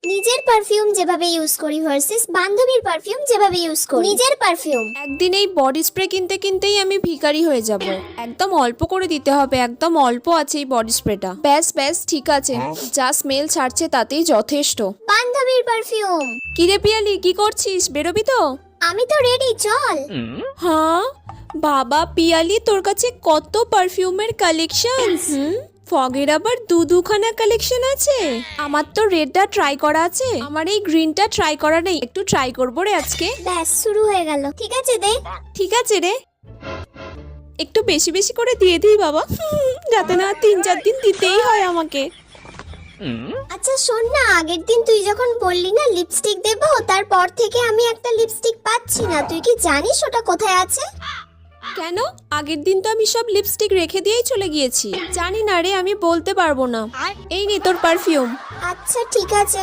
নিজের পারফিউম যেভাবে ইউজ করি ভার্সেস বান্ধবীর পারফিউম যেভাবে ইউজ করি। নিজের পারফিউম। একদিন এই বডি স্প্রে কিনতে কিনতেই আমি ভিখারি হয়ে যাব। একদম অল্প করে দিতে হবে, একদম অল্প আছে এই বডি স্প্রেটা। ব্যাস ব্যাস ঠিক আছে, যা স্মেল ছাড়ছে তাতেই যথেষ্ট। বান্ধবীর পারফিউম। কিরে পিয়ালি, কি করছিস? বেরোবি তো? আমি তো রেডি, চল। হ্যাঁ বাবা পিয়ালি, তোর কাছে কত পারফিউমের কালেকশন। ফগের আবার দুখানা কালেকশন আছে। আমার তো রেডটা ট্রাই করা আছে, আমার এই গ্রিনটা ট্রাই করা নেই। একটু ট্রাই করবো রে আজকে। ব্যাস শুরু হয়ে গেল। ঠিক আছে দে। ঠিক আছে রে, একটু বেশি বেশি করে দিয়ে দিই বাবা, যাতে না 3-4 দিন দিতেই হয় আমাকে। আচ্ছা শোন না, আগের দিন তুই যখন বললি না লিপস্টিক দেবো, তারপর থেকে আমি একটা লিপস্টিক পাচ্ছি না। তুই কি জানিস ওটা কোথায় আছে? কেন? আগের দিন তো আমি সব লিপস্টিক রেখে দিয়েই চলে গিয়েছি। জানি না রে, আমি বলতে পারবো না। এই নে তোর পারফিউম। আচ্ছা ঠিক আছে।